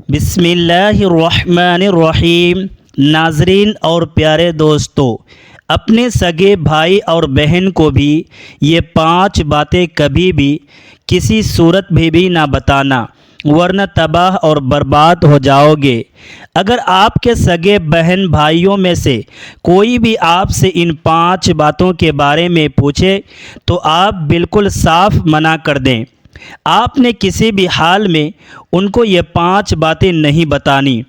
بسم اللہ الرحمن الرحیم۔ ناظرین اور پیارے دوستو، اپنے سگے بھائی اور بہن کو بھی یہ 5 باتیں کبھی بھی کسی صورت میں بھی نہ بتانا، ورنہ تباہ اور برباد ہو جاؤ گے۔ اگر آپ کے سگے بہن بھائیوں میں سے کوئی بھی آپ سے ان 5 باتوں کے بارے میں پوچھے تو آپ بالکل صاف منع کر دیں۔ آپ نے کسی بھی حال میں ان کو یہ 5 باتیں نہیں بتانی۔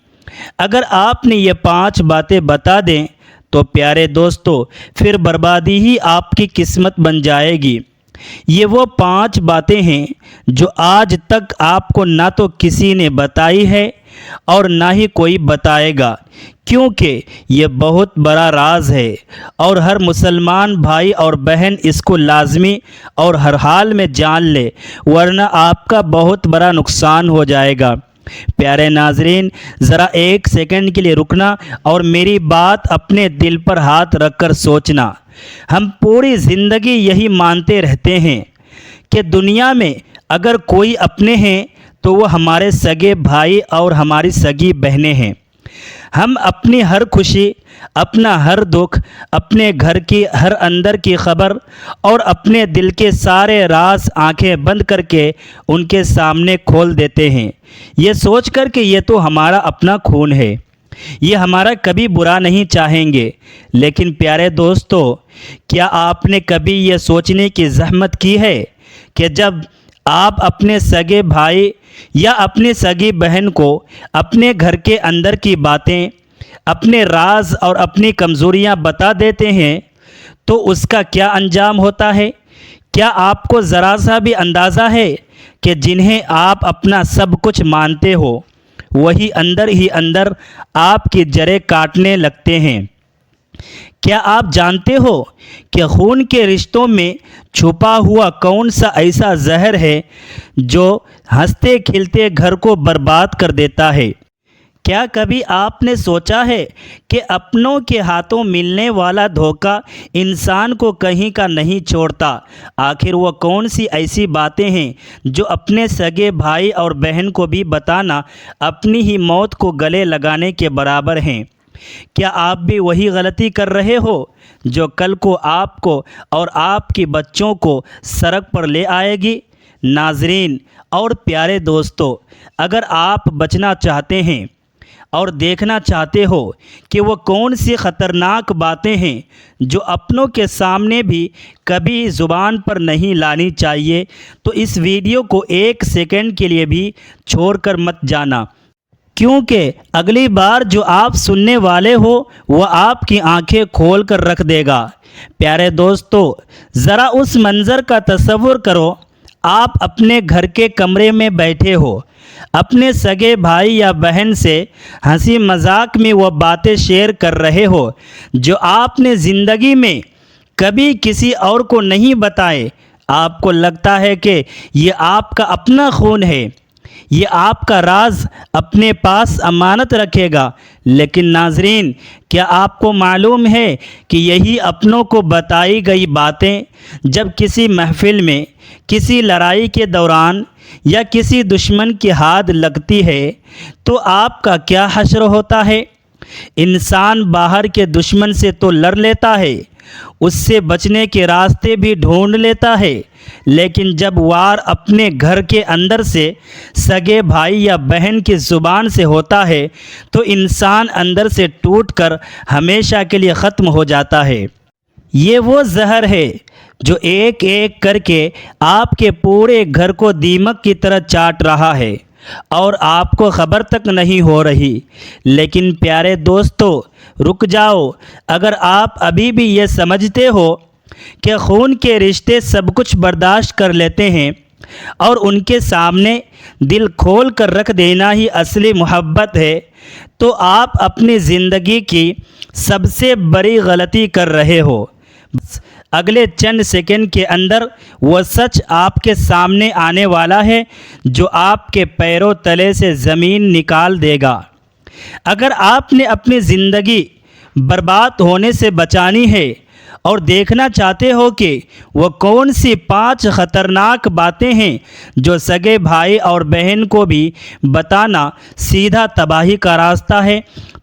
اگر آپ نے یہ 5 باتیں بتا دیں تو پیارے دوستو، پھر بربادی ہی آپ کی قسمت بن جائے گی۔ یہ وہ 5 باتیں ہیں جو آج تک آپ کو نہ تو کسی نے بتائی ہے اور نہ ہی کوئی بتائے گا، کیونکہ یہ بہت بڑا راز ہے اور ہر مسلمان بھائی اور بہن اس کو لازمی اور ہر حال میں جان لے، ورنہ آپ کا بہت بڑا نقصان ہو جائے گا۔ پیارے ناظرین، ذرا 1 سیکنڈ کے لیے رکنا اور میری بات اپنے دل پر ہاتھ رکھ کر سوچنا۔ ہم پوری زندگی یہی مانتے رہتے ہیں کہ دنیا میں اگر کوئی اپنے ہیں تو وہ ہمارے سگے بھائی اور ہماری سگی بہنیں ہیں۔ ہم اپنی ہر خوشی، اپنا ہر دکھ، اپنے گھر کی ہر اندر کی خبر اور اپنے دل کے سارے راز آنکھیں بند کر کے ان کے سامنے کھول دیتے ہیں، یہ سوچ کر کہ یہ تو ہمارا اپنا خون ہے، یہ ہمارا کبھی برا نہیں چاہیں گے۔ لیکن پیارے دوستو، کیا آپ نے کبھی یہ سوچنے کی زحمت کی ہے کہ جب آپ اپنے سگے بھائی یا اپنی سگی بہن کو اپنے گھر کے اندر کی باتیں، اپنے راز اور اپنی کمزوریاں بتا دیتے ہیں تو اس کا کیا انجام ہوتا ہے؟ کیا آپ کو ذرا سا بھی اندازہ ہے کہ جنہیں آپ اپنا سب کچھ مانتے ہو وہی اندر ہی اندر آپ کی جڑیں کاٹنے لگتے ہیں؟ کیا آپ جانتے ہو کہ خون کے رشتوں میں چھپا ہوا کون سا ایسا زہر ہے جو ہنستے کھلتے گھر کو برباد کر دیتا ہے؟ کیا کبھی آپ نے سوچا ہے کہ اپنوں کے ہاتھوں ملنے والا دھوکہ انسان کو کہیں کا نہیں چھوڑتا؟ آخر وہ کون سی ایسی باتیں ہیں جو اپنے سگے بھائی اور بہن کو بھی بتانا اپنی ہی موت کو گلے لگانے کے برابر ہیں؟ کیا آپ بھی وہی غلطی کر رہے ہو جو کل کو آپ کو اور آپ کی بچوں کو سڑک پر لے آئے گی؟ ناظرین اور پیارے دوستو، اگر آپ بچنا چاہتے ہیں اور دیکھنا چاہتے ہو کہ وہ کون سی خطرناک باتیں ہیں جو اپنوں کے سامنے بھی کبھی زبان پر نہیں لانی چاہیے، تو اس ویڈیو کو 1 سیکنڈ کے لیے بھی چھوڑ کر مت جانا، کیونکہ اگلی بار جو آپ سننے والے ہو وہ آپ کی آنکھیں کھول کر رکھ دے گا۔ پیارے دوستو، ذرا اس منظر کا تصور کرو، آپ اپنے گھر کے کمرے میں بیٹھے ہو، اپنے سگے بھائی یا بہن سے ہنسی مذاق میں وہ باتیں شیئر کر رہے ہو جو آپ نے زندگی میں کبھی کسی اور کو نہیں بتائے۔ آپ کو لگتا ہے کہ یہ آپ کا اپنا خون ہے، یہ آپ کا راز اپنے پاس امانت رکھے گا، لیکن ناظرین، کیا آپ کو معلوم ہے کہ یہی اپنوں کو بتائی گئی باتیں جب کسی محفل میں، کسی لڑائی کے دوران یا کسی دشمن کی ہاتھ لگتی ہے تو آپ کا کیا حشر ہوتا ہے؟ انسان باہر کے دشمن سے تو لڑ لیتا ہے، اس سے بچنے کے راستے بھی ڈھونڈ لیتا ہے، لیکن جب وار اپنے گھر کے اندر سے سگے بھائی یا بہن کی زبان سے ہوتا ہے تو انسان اندر سے ٹوٹ کر ہمیشہ کے لیے ختم ہو جاتا ہے۔ یہ وہ زہر ہے جو ایک ایک کر کے آپ کے پورے گھر کو دیمک کی طرح چاٹ رہا ہے اور آپ کو خبر تک نہیں ہو رہی۔ لیکن پیارے دوستو، رک جاؤ۔ اگر آپ ابھی بھی یہ سمجھتے ہو کہ خون کے رشتے سب کچھ برداشت کر لیتے ہیں اور ان کے سامنے دل کھول کر رکھ دینا ہی اصلی محبت ہے، تو آپ اپنی زندگی کی سب سے بڑی غلطی کر رہے ہو۔ اگلے چند سیکنڈ کے اندر وہ سچ آپ کے سامنے آنے والا ہے جو آپ کے پیروں تلے سے زمین نکال دے گا۔ اگر آپ نے اپنی زندگی برباد ہونے سے بچانی ہے اور دیکھنا چاہتے ہو کہ وہ کون سی 5 خطرناک باتیں ہیں جو سگے بھائی اور بہن کو بھی بتانا سیدھا تباہی کا راستہ ہے،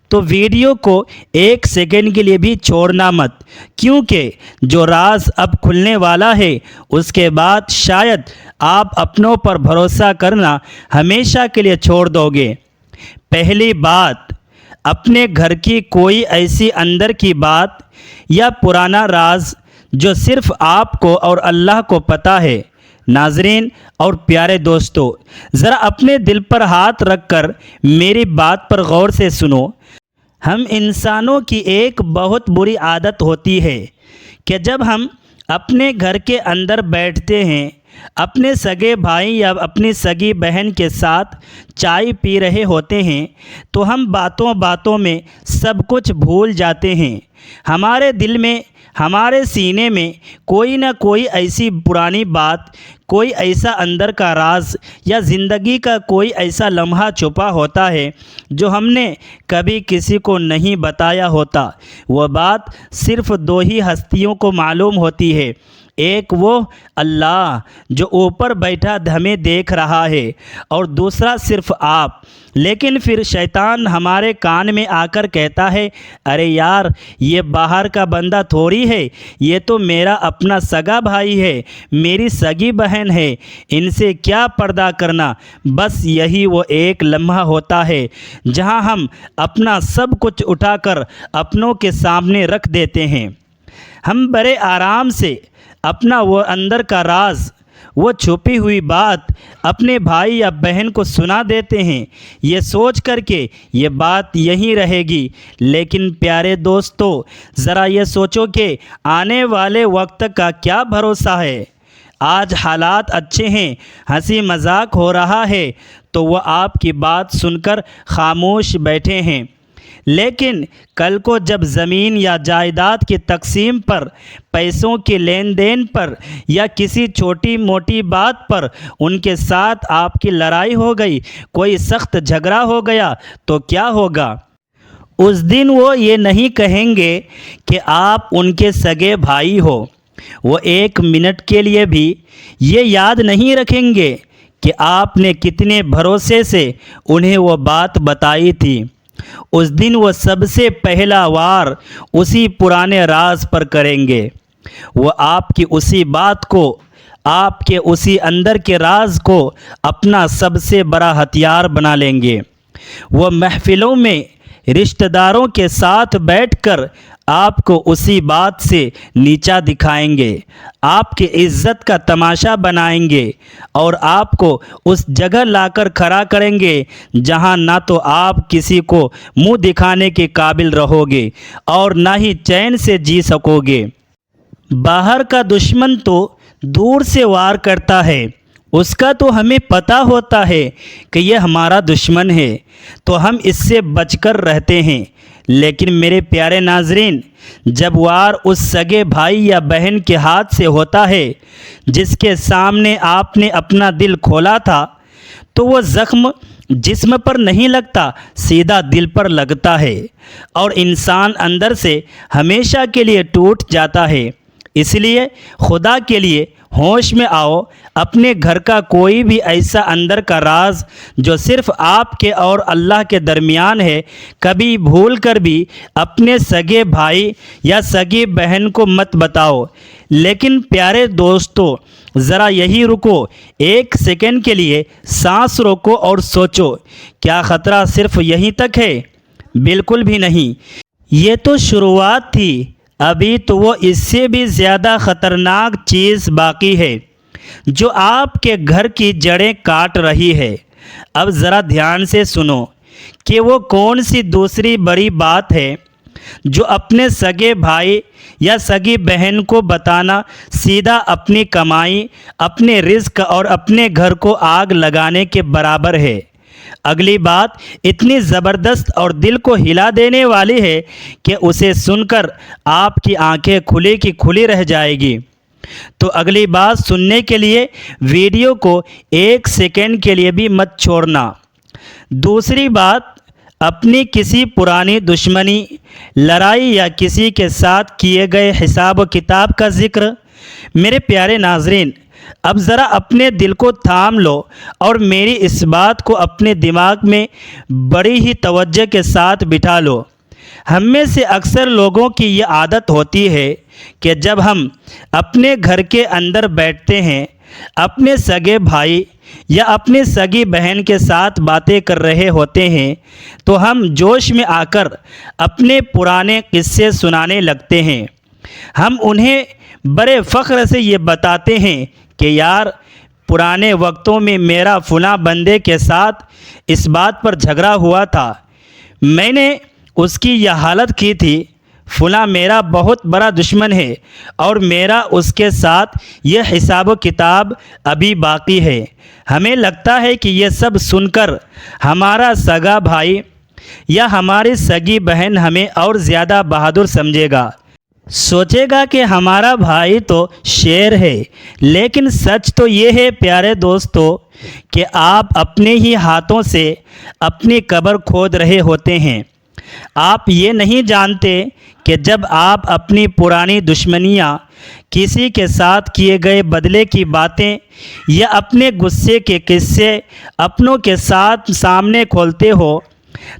تو ویڈیو کو 1 سیکنڈ کے لیے بھی چھوڑنا مت، کیونکہ جو راز اب کھلنے والا ہے اس کے بعد شاید آپ اپنوں پر بھروسہ کرنا ہمیشہ کے لیے چھوڑ دو گے۔ پہلی بات، اپنے گھر کی کوئی ایسی اندر کی بات یا پرانا راز جو صرف آپ کو اور اللہ کو پتہ ہے۔ ناظرین اور پیارے دوستو، ذرا اپنے دل پر ہاتھ رکھ کر میری بات پر غور سے سنو۔ ہم انسانوں کی ایک بہت بری عادت ہوتی ہے کہ جب ہم اپنے گھر کے اندر بیٹھتے ہیں، اپنے سگے بھائی یا اپنی سگی بہن کے ساتھ چائے پی رہے ہوتے ہیں، تو ہم باتوں میں سب کچھ بھول جاتے ہیں۔ ہمارے دل میں، ہمارے سینے میں کوئی نہ کوئی ایسی پرانی بات، کوئی ایسا اندر کا راز یا زندگی کا کوئی ایسا لمحہ چھپا ہوتا ہے جو ہم نے کبھی کسی کو نہیں بتایا ہوتا۔ وہ بات صرف 2 ہی ہستیوں کو معلوم ہوتی ہے، ایک وہ اللہ جو اوپر بیٹھا ہمیں دیکھ رہا ہے، اور دوسرا صرف آپ۔ لیکن پھر شیطان ہمارے کان میں آ کر کہتا ہے، ارے یار، یہ باہر کا بندہ تھوڑی ہے، یہ تو میرا اپنا سگا بھائی ہے، میری سگی بہن ہے، ان سے کیا پردہ کرنا۔ بس یہی وہ ایک لمحہ ہوتا ہے جہاں ہم اپنا سب کچھ اٹھا کر اپنوں کے سامنے رکھ دیتے ہیں۔ ہم بڑے آرام سے اپنا وہ اندر کا راز، وہ چھپی ہوئی بات اپنے بھائی یا بہن کو سنا دیتے ہیں، یہ سوچ کر کہ یہ بات یہیں رہے گی۔ لیکن پیارے دوستو، ذرا یہ سوچو کہ آنے والے وقت کا کیا بھروسہ ہے۔ آج حالات اچھے ہیں، ہنسی مذاق ہو رہا ہے، تو وہ آپ کی بات سن کر خاموش بیٹھے ہیں، لیکن کل کو جب زمین یا جائیداد کی تقسیم پر، پیسوں کے لین دین پر، یا کسی چھوٹی موٹی بات پر ان کے ساتھ آپ کی لڑائی ہو گئی، کوئی سخت جھگڑا ہو گیا، تو کیا ہوگا؟ اس دن وہ یہ نہیں کہیں گے کہ آپ ان کے سگے بھائی ہو، وہ 1 منٹ کے لیے بھی یہ یاد نہیں رکھیں گے کہ آپ نے کتنے بھروسے سے انہیں وہ بات بتائی تھی۔ اس دن وہ سب سے پہلا وار اسی پرانے راز پر کریں گے۔ وہ آپ کی اسی بات کو، آپ کے اسی اندر کے راز کو اپنا سب سے بڑا ہتھیار بنا لیں گے۔ وہ محفلوں میں رشتہ داروں کے ساتھ بیٹھ کر آپ کو اسی بات سے نیچا دکھائیں گے، آپ کی عزت کا تماشا بنائیں گے، اور آپ کو اس جگہ لا کر کھڑا کریں گے جہاں نہ تو آپ کسی کو منہ دکھانے کے قابل رہو گے اور نہ ہی چین سے جی سکو گے۔ باہر کا دشمن تو دور سے وار کرتا ہے، اس کا تو ہمیں پتہ ہوتا ہے کہ یہ ہمارا دشمن ہے، تو ہم اس سے بچ کر رہتے ہیں۔ لیکن میرے پیارے ناظرین، جب وار اس سگے بھائی یا بہن کے ہاتھ سے ہوتا ہے جس کے سامنے آپ نے اپنا دل کھولا تھا، تو وہ زخم جسم پر نہیں لگتا، سیدھا دل پر لگتا ہے، اور انسان اندر سے ہمیشہ کے لیے ٹوٹ جاتا ہے۔ اس لیے خدا کے لیے ہوش میں آؤ، اپنے گھر کا کوئی بھی ایسا اندر کا راز جو صرف آپ کے اور اللہ کے درمیان ہے، کبھی بھول کر بھی اپنے سگے بھائی یا سگی بہن کو مت بتاؤ۔ لیکن پیارے دوستو، ذرا یہی رکو، 1 سیکنڈ کے لیے سانس روکو اور سوچو، کیا خطرہ صرف یہیں تک ہے؟ بالکل بھی نہیں، یہ تو شروعات تھی، ابھی تو وہ اس سے بھی زیادہ خطرناک چیز باقی ہے جو آپ کے گھر کی جڑیں کاٹ رہی ہے۔ اب ذرا دھیان سے سنو کہ وہ کون سی دوسری بڑی بات ہے جو اپنے سگے بھائی یا سگی بہن کو بتانا سیدھا اپنی کمائی، اپنے رزق اور اپنے گھر کو آگ لگانے کے برابر ہے۔ اگلی بات اتنی زبردست اور دل کو ہلا دینے والی ہے کہ اسے سن کر آپ کی آنکھیں کھلی کی کھلی رہ جائے گی۔ تو اگلی بات سننے کے لیے ویڈیو کو 1 سیکنڈ کے لیے بھی مت چھوڑنا۔ دوسری بات، اپنی کسی پرانی دشمنی، لڑائی یا کسی کے ساتھ کیے گئے حساب و کتاب کا ذکر۔ میرے پیارے ناظرین، اب ذرا اپنے دل کو تھام لو اور میری اس بات کو اپنے دماغ میں بڑی ہی توجہ کے ساتھ بٹھا لو۔ ہم میں سے اکثر لوگوں کی یہ عادت ہوتی ہے کہ جب ہم اپنے گھر کے اندر بیٹھتے ہیں، اپنے سگے بھائی یا اپنی سگی بہن کے ساتھ باتیں کر رہے ہوتے ہیں تو ہم جوش میں آ کر اپنے پرانے قصے سنانے لگتے ہیں۔ ہم انہیں بڑے فخر سے یہ بتاتے ہیں کہ یار، پرانے وقتوں میں میرا فلاں بندے کے ساتھ اس بات پر جھگڑا ہوا تھا، میں نے اس کی یہ حالت کی تھی، فلاں میرا بہت بڑا دشمن ہے اور میرا اس کے ساتھ یہ حساب و کتاب ابھی باقی ہے۔ ہمیں لگتا ہے کہ یہ سب سن کر ہمارا سگا بھائی یا ہماری سگی بہن ہمیں اور زیادہ بہادر سمجھے گا، سوچے گا کہ ہمارا بھائی تو شیر ہے۔ لیکن سچ تو یہ ہے پیارے دوستو کہ آپ اپنے ہی ہاتھوں سے اپنی قبر کھود رہے ہوتے ہیں۔ آپ یہ نہیں جانتے کہ جب آپ اپنی پرانی دشمنیاں، کسی کے ساتھ کیے گئے بدلے کی باتیں یا اپنے غصے کے قصے اپنوں کے ساتھ سامنے کھولتے ہو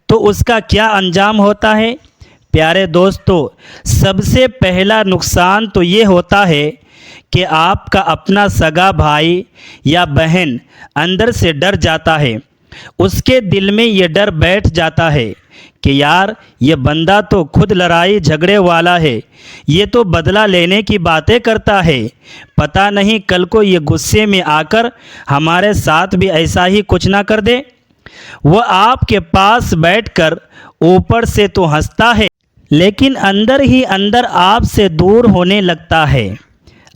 تو اس کا کیا انجام ہوتا ہے۔ پیارے دوستو، سب سے پہلا نقصان تو یہ ہوتا ہے کہ آپ کا اپنا سگا بھائی یا بہن اندر سے ڈر جاتا ہے۔ اس کے دل میں یہ ڈر بیٹھ جاتا ہے کہ یار، یہ بندہ تو خود لڑائی جھگڑے والا ہے، یہ تو بدلہ لینے کی باتیں کرتا ہے، پتہ نہیں کل کو یہ غصے میں آ کر ہمارے ساتھ بھی ایسا ہی کچھ نہ کر دے۔ وہ آپ کے پاس بیٹھ کر اوپر سے تو ہنستا ہے لیکن اندر ہی اندر آپ سے دور ہونے لگتا ہے۔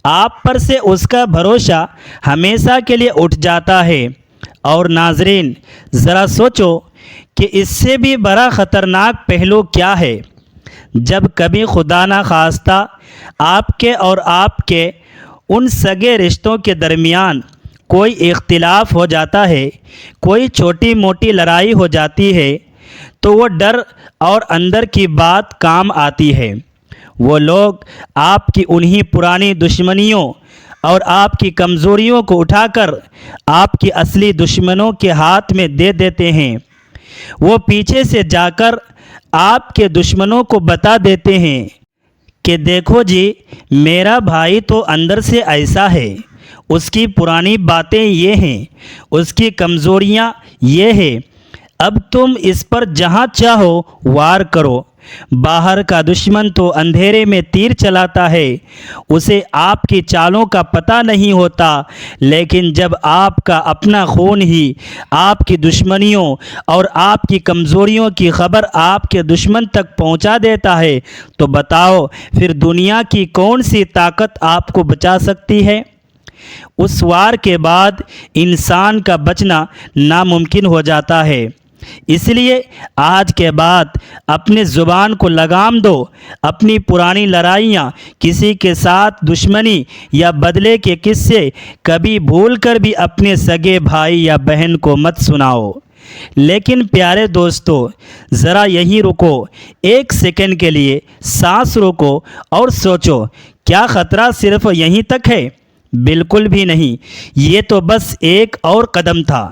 آپ پر سے اس کا بھروسہ ہمیشہ کے لیے اٹھ جاتا ہے۔ اور ناظرین، ذرا سوچو کہ اس سے بھی بڑا خطرناک پہلو کیا ہے۔ جب کبھی خدا نہ خواستہ آپ کے اور آپ کے ان سگے رشتوں کے درمیان کوئی اختلاف ہو جاتا ہے، کوئی چھوٹی موٹی لڑائی ہو جاتی ہے، تو وہ ڈر اور اندر کی بات کام آتی ہے۔ وہ لوگ آپ کی انہی پرانی دشمنیوں اور آپ کی کمزوریوں کو اٹھا کر آپ کی اصلی دشمنوں کے ہاتھ میں دے دیتے ہیں۔ وہ پیچھے سے جا کر آپ کے دشمنوں کو بتا دیتے ہیں کہ دیکھو جی، میرا بھائی تو اندر سے ایسا ہے، اس کی پرانی باتیں یہ ہیں، اس کی کمزوریاں یہ ہیں، اب تم اس پر جہاں چاہو وار کرو۔ باہر کا دشمن تو اندھیرے میں تیر چلاتا ہے، اسے آپ کی چالوں کا پتہ نہیں ہوتا، لیکن جب آپ کا اپنا خون ہی آپ کی دشمنیوں اور آپ کی کمزوریوں کی خبر آپ کے دشمن تک پہنچا دیتا ہے تو بتاؤ پھر دنیا کی کون سی طاقت آپ کو بچا سکتی ہے۔ اس وار کے بعد انسان کا بچنا ناممکن ہو جاتا ہے۔ اس لیے آج کے بعد اپنے زبان کو لگام دو، اپنی پرانی لڑائیاں، کسی کے ساتھ دشمنی یا بدلے کے قصے کبھی بھول کر بھی اپنے سگے بھائی یا بہن کو مت سناؤ۔ لیکن پیارے دوستو، ذرا یہیں رکو، ایک سیکنڈ کے لیے سانس روکو اور سوچو، کیا خطرہ صرف یہیں تک ہے؟ بالکل بھی نہیں، یہ تو بس ایک اور قدم تھا،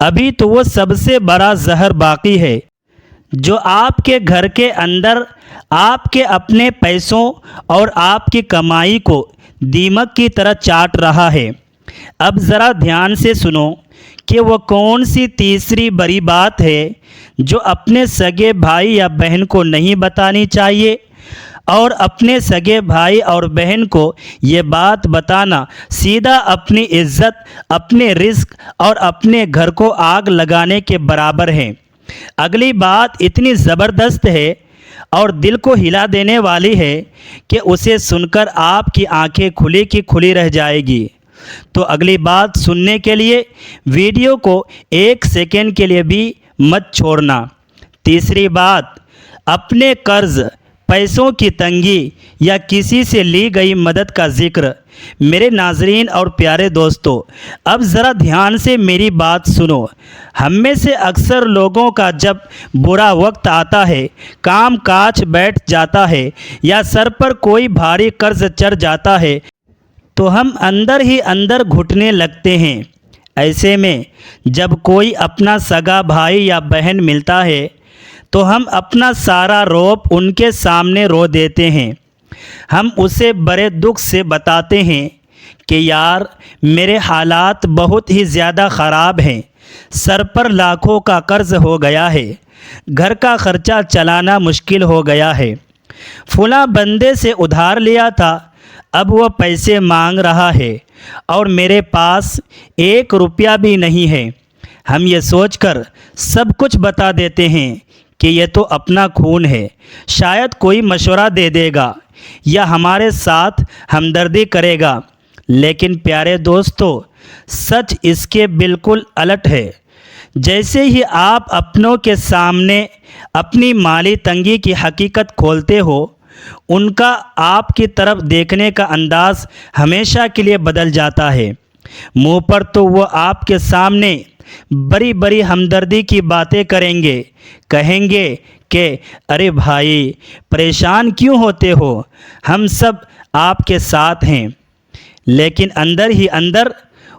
ابھی تو وہ سب سے بڑا زہر باقی ہے جو آپ کے گھر کے اندر آپ کے اپنے پیسوں اور آپ کی کمائی کو دیمک کی طرح چاٹ رہا ہے۔ اب ذرا دھیان سے سنو کہ وہ کون سی تیسری بڑی بات ہے جو اپنے سگے بھائی یا بہن کو نہیں بتانی چاہیے، اور اپنے سگے بھائی اور بہن کو یہ بات بتانا سیدھا اپنی عزت، اپنے رزق اور اپنے گھر کو آگ لگانے کے برابر ہے۔ اگلی بات اتنی زبردست ہے اور دل کو ہلا دینے والی ہے کہ اسے سن کر آپ کی آنکھیں کھلی کی کھلی رہ جائے گی۔ تو اگلی بات سننے کے لیے ویڈیو کو ایک سیکنڈ کے لیے بھی مت چھوڑنا۔ تیسری بات، اپنے قرض، پیسوں کی تنگی یا کسی سے لی گئی مدد کا ذکر۔ میرے ناظرین اور پیارے دوستو، اب ذرا دھیان سے میری بات سنو۔ ہم میں سے اکثر لوگوں کا جب برا وقت آتا ہے، کام کاج بیٹھ جاتا ہے یا سر پر کوئی بھاری قرض چڑھ جاتا ہے تو ہم اندر ہی اندر گھٹنے لگتے ہیں۔ ایسے میں جب کوئی اپنا سگا بھائی یا بہن ملتا ہے تو ہم اپنا سارا روب ان کے سامنے رو دیتے ہیں۔ ہم اسے بڑے دکھ سے بتاتے ہیں کہ یار میرے حالات بہت ہی زیادہ خراب ہیں، سر پر لاکھوں کا قرض ہو گیا ہے، گھر کا خرچہ چلانا مشکل ہو گیا ہے، فلاں بندے سے ادھار لیا تھا، اب وہ پیسے مانگ رہا ہے اور میرے پاس 1 روپیہ بھی نہیں ہے۔ ہم یہ سوچ کر سب کچھ بتا دیتے ہیں کہ یہ تو اپنا خون ہے، شاید کوئی مشورہ دے دے گا یا ہمارے ساتھ ہمدردی کرے گا، لیکن پیارے دوستو، سچ اس کے بالکل الٹ ہے۔ جیسے ہی آپ اپنوں کے سامنے اپنی مالی تنگی کی حقیقت کھولتے ہو، ان کا آپ کی طرف دیکھنے کا انداز ہمیشہ کے لیے بدل جاتا ہے۔ منہ پر تو وہ آپ کے سامنے بڑی بڑی ہمدردی کی باتیں کریں گے، کہیں گے کہ ارے بھائی پریشان کیوں ہوتے ہو، ہم سب آپ کے ساتھ ہیں، لیکن اندر ہی اندر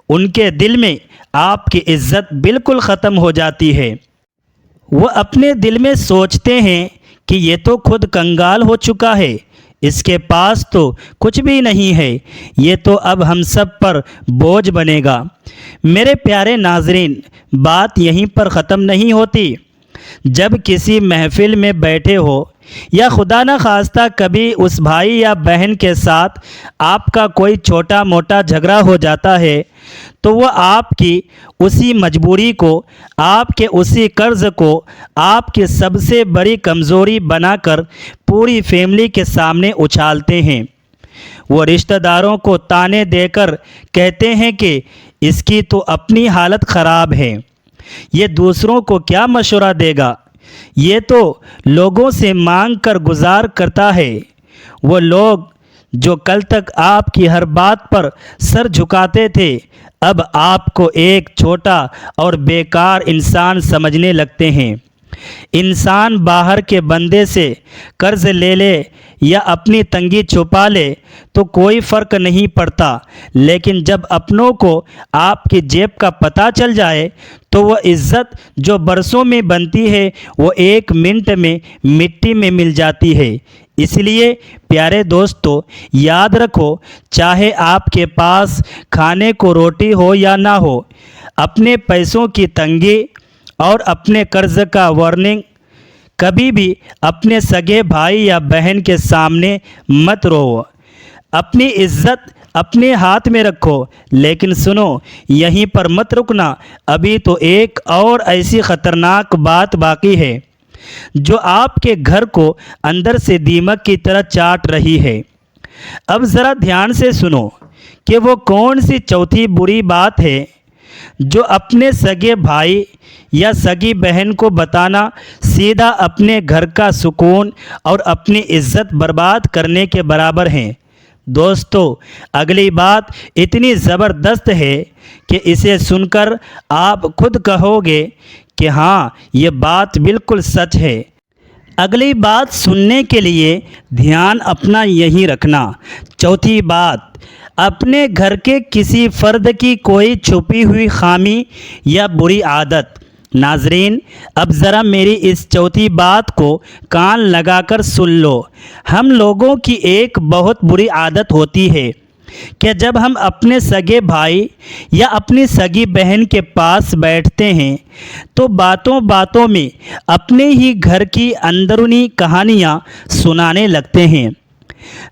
ان کے دل میں آپ کی عزت بالکل ختم ہو جاتی ہے۔ وہ اپنے دل میں سوچتے ہیں کہ یہ تو خود کنگال ہو چکا ہے، اس کے پاس تو کچھ بھی نہیں ہے، یہ تو اب ہم سب پر بوجھ بنے گا۔ میرے پیارے ناظرین، بات یہیں پر ختم نہیں ہوتی۔ جب کسی محفل میں بیٹھے ہو یا خدا نہ خواستہ کبھی اس بھائی یا بہن کے ساتھ آپ کا کوئی چھوٹا موٹا جھگڑا ہو جاتا ہے تو وہ آپ کی اسی مجبوری کو، آپ کے اسی قرض کو آپ کی سب سے بڑی کمزوری بنا کر پوری فیملی کے سامنے اچھالتے ہیں۔ وہ رشتہ داروں کو تانے دے کر کہتے ہیں کہ اس کی تو اپنی حالت خراب ہے، یہ دوسروں کو کیا مشورہ دے گا، یہ تو لوگوں سے مانگ کر گزار کرتا ہے۔ وہ لوگ جو کل تک آپ کی ہر بات پر سر جھکاتے تھے، اب آپ کو ایک چھوٹا اور بیکار انسان سمجھنے لگتے ہیں۔ انسان باہر کے بندے سے قرض لے لے یا اپنی تنگی چھپا لے تو کوئی فرق نہیں پڑتا، لیکن جب اپنوں کو آپ کی جیب کا پتہ چل جائے تو وہ عزت جو برسوں میں بنتی ہے وہ 1 منٹ میں مٹی میں مل جاتی ہے۔ اس لیے پیارے دوستو، یاد رکھو، چاہے آپ کے پاس کھانے کو روٹی ہو یا نہ ہو، اپنے پیسوں کی تنگی اور اپنے قرض کا وارننگ کبھی بھی اپنے سگے بھائی یا بہن کے سامنے مت رو۔ اپنی عزت اپنے ہاتھ میں رکھو، لیکن سنو، یہیں پر مت رکنا، ابھی تو ایک اور ایسی خطرناک بات باقی ہے جو آپ کے گھر کو اندر سے دیمک کی طرح چاٹ رہی ہے۔ اب ذرا دھیان سے سنو کہ وہ کون سی چوتھی بری بات ہے جو اپنے سگے بھائی یا سگی بہن کو بتانا سیدھا اپنے گھر کا سکون اور اپنی عزت برباد کرنے کے برابر ہیں۔ دوستو، اگلی بات اتنی زبردست ہے کہ اسے سن کر آپ خود کہو گے کہ ہاں یہ بات بالکل سچ ہے۔ اگلی بات سننے کے لیے دھیان اپنا یہی رکھنا۔ چوتھی بات، اپنے گھر کے کسی فرد کی کوئی چھپی ہوئی خامی یا بری عادت۔ ناظرین، اب ذرا میری اس چوتھی بات کو کان لگا کر سن لو۔ ہم لوگوں کی ایک بہت بری عادت ہوتی ہے کہ جب ہم اپنے سگے بھائی یا اپنی سگی بہن کے پاس بیٹھتے ہیں تو باتوں باتوں میں اپنے ہی گھر کی اندرونی کہانیاں سنانے لگتے ہیں۔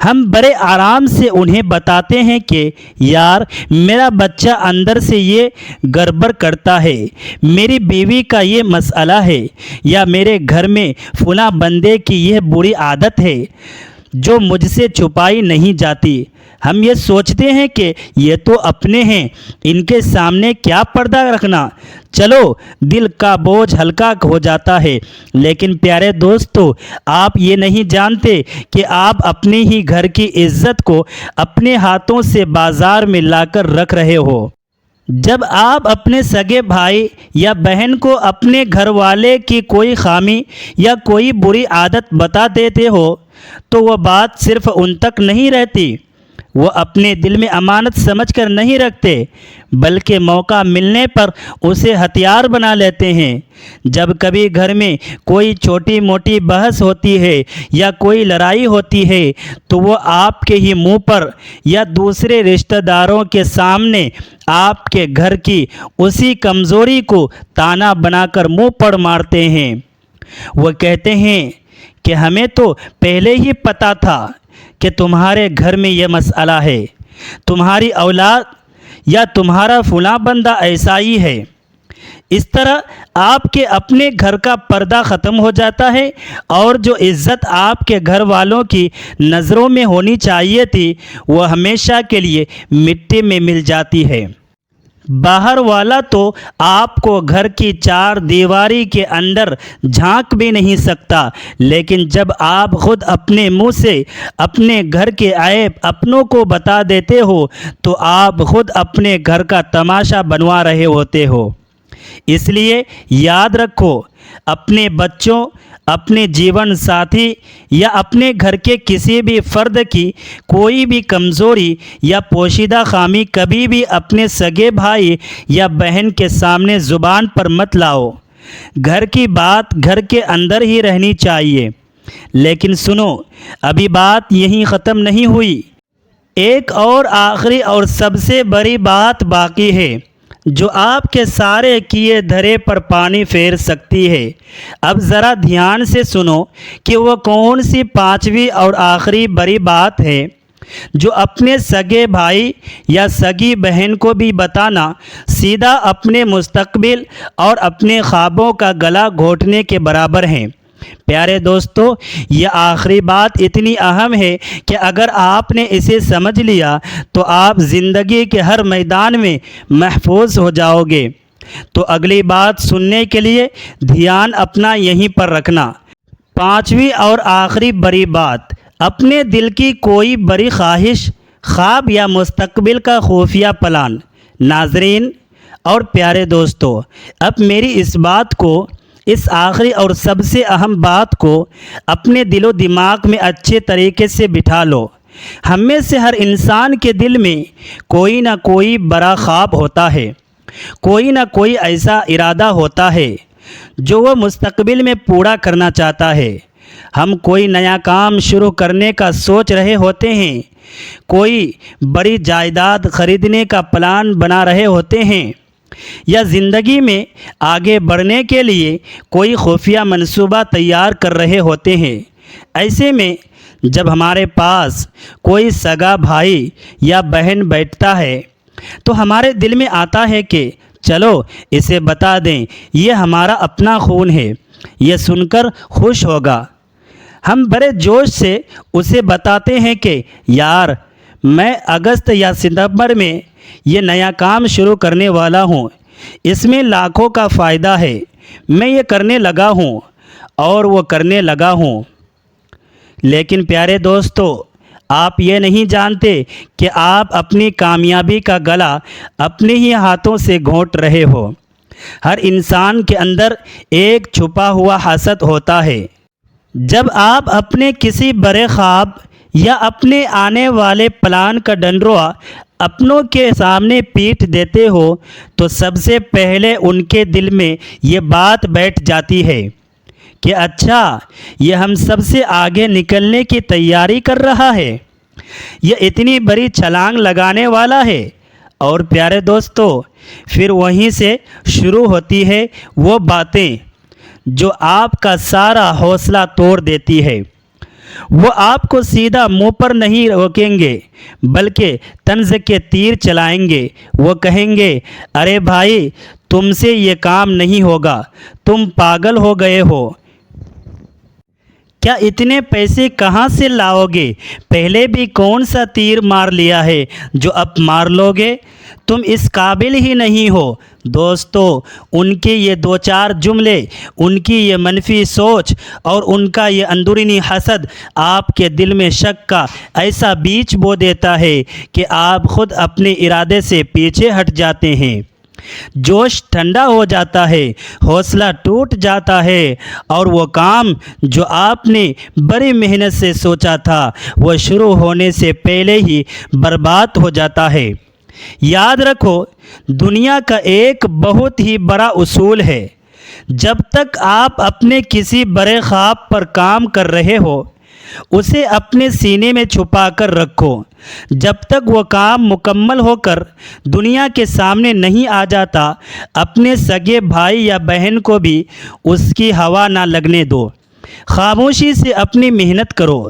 ہم بڑے آرام سے انہیں بتاتے ہیں کہ یار میرا بچہ اندر سے یہ گڑبڑ کرتا ہے، میری بیوی کا یہ مسئلہ ہے، یا میرے گھر میں فلاں بندے کی یہ بری عادت ہے۔ جو مجھ سے چھپائی نہیں جاتی۔ ہم یہ سوچتے ہیں کہ یہ تو اپنے ہیں، ان کے سامنے کیا پردہ رکھنا، چلو دل کا بوجھ ہلکا ہو جاتا ہے۔ لیکن پیارے دوستو، آپ یہ نہیں جانتے کہ آپ اپنے ہی گھر کی عزت کو اپنے ہاتھوں سے بازار میں لا کر رکھ رہے ہو۔ جب آپ اپنے سگے بھائی یا بہن کو اپنے گھر والے کی کوئی خامی یا کوئی بری عادت بتا دیتے ہو تو وہ بات صرف ان تک نہیں رہتی، وہ اپنے دل میں امانت سمجھ کر نہیں رکھتے، بلکہ موقع ملنے پر اسے ہتھیار بنا لیتے ہیں۔ جب کبھی گھر میں کوئی چھوٹی موٹی بحث ہوتی ہے یا کوئی لڑائی ہوتی ہے تو وہ آپ کے ہی منہ پر یا دوسرے رشتہ داروں کے سامنے آپ کے گھر کی اسی کمزوری کو تانا بنا کر منہ پر مارتے ہیں۔ وہ کہتے ہیں کہ ہمیں تو پہلے ہی پتہ تھا کہ تمہارے گھر میں یہ مسئلہ ہے، تمہاری اولاد یا تمہارا فلاں بندہ ایسا ہی ہے۔ اس طرح آپ کے اپنے گھر کا پردہ ختم ہو جاتا ہے اور جو عزت آپ کے گھر والوں کی نظروں میں ہونی چاہیے تھی وہ ہمیشہ کے لیے مٹی میں مل جاتی ہے۔ باہر والا تو آپ کو گھر کی چار دیواری کے اندر جھانک بھی نہیں سکتا، لیکن جب آپ خود اپنے منہ سے اپنے گھر کے عیب اپنوں کو بتا دیتے ہو تو آپ خود اپنے گھر کا تماشا بنوا رہے ہوتے ہو۔ اس لیے یاد رکھو، اپنے بچوں، اپنے جیون ساتھی یا اپنے گھر کے کسی بھی فرد کی کوئی بھی کمزوری یا پوشیدہ خامی کبھی بھی اپنے سگے بھائی یا بہن کے سامنے زبان پر مت لاؤ۔ گھر کی بات گھر کے اندر ہی رہنی چاہیے۔ لیکن سنو، ابھی بات یہیں ختم نہیں ہوئی، ایک اور آخری اور سب سے بڑی بات باقی ہے جو آپ کے سارے کیے دھرے پر پانی پھیر سکتی ہے۔ اب ذرا دھیان سے سنو کہ وہ کون سی پانچویں اور آخری بڑی بات ہے جو اپنے سگے بھائی یا سگی بہن کو بھی بتانا سیدھا اپنے مستقبل اور اپنے خوابوں کا گلا گھونٹنے کے برابر ہے۔ پیارے دوستو، یہ آخری بات اتنی اہم ہے کہ اگر آپ نے اسے سمجھ لیا تو آپ زندگی کے ہر میدان میں محفوظ ہو جاؤ گے۔ تو اگلی بات سننے کے لیے دھیان اپنا یہیں پر رکھنا۔ پانچویں اور آخری بڑی بات، اپنے دل کی کوئی بڑی خواہش، خواب یا مستقبل کا خفیہ پلان۔ ناظرین اور پیارے دوستو، اب میری اس بات کو، اس آخری اور سب سے اہم بات کو اپنے دل و دماغ میں اچھے طریقے سے بٹھا لو۔ ہم میں سے ہر انسان کے دل میں کوئی نہ کوئی بڑا خواب ہوتا ہے، کوئی نہ کوئی ایسا ارادہ ہوتا ہے جو وہ مستقبل میں پورا کرنا چاہتا ہے۔ ہم کوئی نیا کام شروع کرنے کا سوچ رہے ہوتے ہیں، کوئی بڑی جائیداد خریدنے کا پلان بنا رہے ہوتے ہیں، یا زندگی میں آگے بڑھنے کے لیے کوئی خفیہ منصوبہ تیار کر رہے ہوتے ہیں۔ ایسے میں جب ہمارے پاس کوئی سگا بھائی یا بہن بیٹھتا ہے تو ہمارے دل میں آتا ہے کہ چلو اسے بتا دیں، یہ ہمارا اپنا خون ہے، یہ سن کر خوش ہوگا۔ ہم بڑے جوش سے اسے بتاتے ہیں کہ یار، میں اگست یا ستمبر میں یہ نیا کام شروع کرنے والا ہوں، اس میں لاکھوں کا فائدہ ہے، میں یہ کرنے لگا ہوں اور وہ کرنے لگا ہوں۔ لیکن پیارے دوستو، آپ یہ نہیں جانتے کہ آپ اپنی کامیابی کا گلا اپنے ہی ہاتھوں سے گھونٹ رہے ہو۔ ہر انسان کے اندر ایک چھپا ہوا حسد ہوتا ہے۔ جب آپ اپنے کسی بڑے خواب یا اپنے آنے والے پلان کا ڈنڈورا اپنوں کے سامنے پیٹ دیتے ہو تو سب سے پہلے ان کے دل میں یہ بات بیٹھ جاتی ہے کہ اچھا، یہ ہم سب سے آگے نکلنے کی تیاری کر رہا ہے، یہ اتنی بڑی چھلانگ لگانے والا ہے۔ اور پیارے دوستو، پھر وہیں سے شروع ہوتی ہے وہ باتیں جو آپ کا سارا حوصلہ توڑ دیتی ہے۔ وہ آپ کو سیدھا منہ پر نہیں روکیں گے بلکہ طنز کے تیر چلائیں گے۔ وہ کہیں گے، ارے بھائی، تم سے یہ کام نہیں ہوگا، تم پاگل ہو گئے ہو کیا اتنے پیسے کہاں سے لاؤ گے؟ پہلے بھی کون سا تیر مار لیا ہے جو اب مار لو گے؟ تم اس قابل ہی نہیں ہو۔ دوستو، ان کے یہ دو چار جملے، ان کی یہ منفی سوچ اور ان کا یہ اندرونی حسد آپ کے دل میں شک کا ایسا بیج بو دیتا ہے کہ آپ خود اپنے ارادے سے پیچھے ہٹ جاتے ہیں۔ جوش ٹھنڈا ہو جاتا ہے، حوصلہ ٹوٹ جاتا ہے، اور وہ کام جو آپ نے بڑی محنت سے سوچا تھا وہ شروع ہونے سے پہلے ہی برباد ہو جاتا ہے۔ یاد رکھو، دنیا کا ایک بہت ہی بڑا اصول ہے، جب تک آپ اپنے کسی بڑے خواب پر کام کر رہے ہو اسے اپنے سینے میں چھپا کر رکھو۔ جب تک وہ کام مکمل ہو کر دنیا کے سامنے نہیں آ جاتا، اپنے سگے بھائی یا بہن کو بھی اس کی ہوا نہ لگنے دو۔ خاموشی سے اپنی محنت کرو،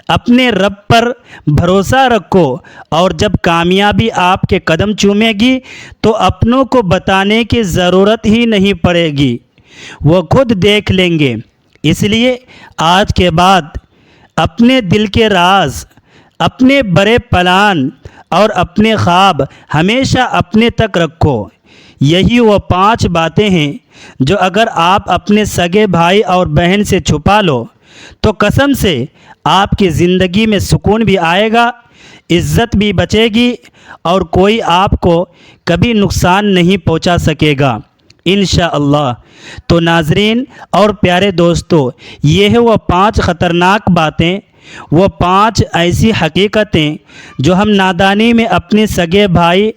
اپنے رب پر بھروسہ رکھو، اور جب کامیابی آپ کے قدم چومے گی تو اپنوں کو بتانے کی ضرورت ہی نہیں پڑے گی، وہ خود دیکھ لیں گے۔ اس لیے آج کے بعد اپنے دل کے راز، اپنے بڑے پلان اور اپنے خواب ہمیشہ اپنے تک رکھو۔ یہی وہ 5 باتیں ہیں جو اگر آپ اپنے سگے بھائی اور بہن سے چھپا لو تو قسم سے آپ کی زندگی میں سکون بھی آئے گا، عزت بھی بچے گی، اور کوئی آپ کو کبھی نقصان نہیں پہنچا سکے گا انشاءاللہ۔ تو ناظرین اور پیارے دوستو، یہ ہے وہ 5 خطرناک باتیں، وہ 5 ایسی حقیقتیں جو ہم نادانی میں اپنے سگے بھائی،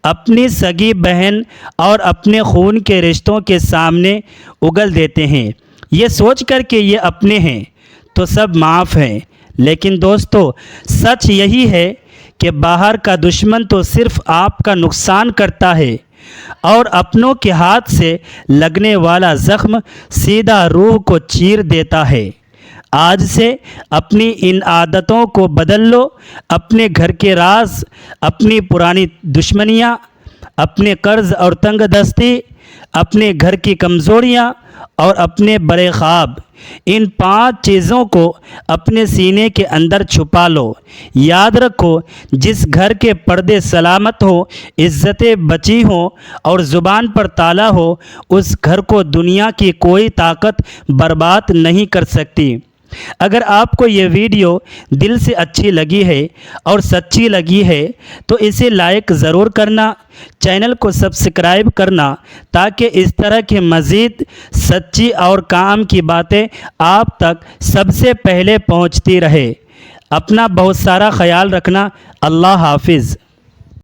اپنی سگی بہن اور اپنے خون کے رشتوں کے سامنے اگل دیتے ہیں، یہ سوچ کر کہ یہ اپنے ہیں تو سب معاف ہیں۔ لیکن دوستو، سچ یہی ہے کہ باہر کا دشمن تو صرف آپ کا نقصان کرتا ہے، اور اپنوں کے ہاتھ سے لگنے والا زخم سیدھا روح کو چیر دیتا ہے۔ آج سے اپنی ان عادتوں کو بدل لو، اپنے گھر کے راز، اپنی پرانی دشمنیاں، اپنے قرض اور تنگ دستی، اپنے گھر کی کمزوریاں اور اپنے بڑے خواب، ان 5 چیزوں کو اپنے سینے کے اندر چھپا لو۔ یاد رکھو، جس گھر کے پردے سلامت ہوں، عزتیں بچی ہوں اور زبان پر تالا ہو، اس گھر کو دنیا کی کوئی طاقت برباد نہیں کر سکتی۔ اگر آپ کو یہ ویڈیو دل سے اچھی لگی ہے اور سچی لگی ہے تو اسے لائک ضرور کرنا، چینل کو سبسکرائب کرنا، تاکہ اس طرح کے مزید سچی اور کام کی باتیں آپ تک سب سے پہلے پہنچتی رہے۔ اپنا بہت سارا خیال رکھنا۔ اللہ حافظ۔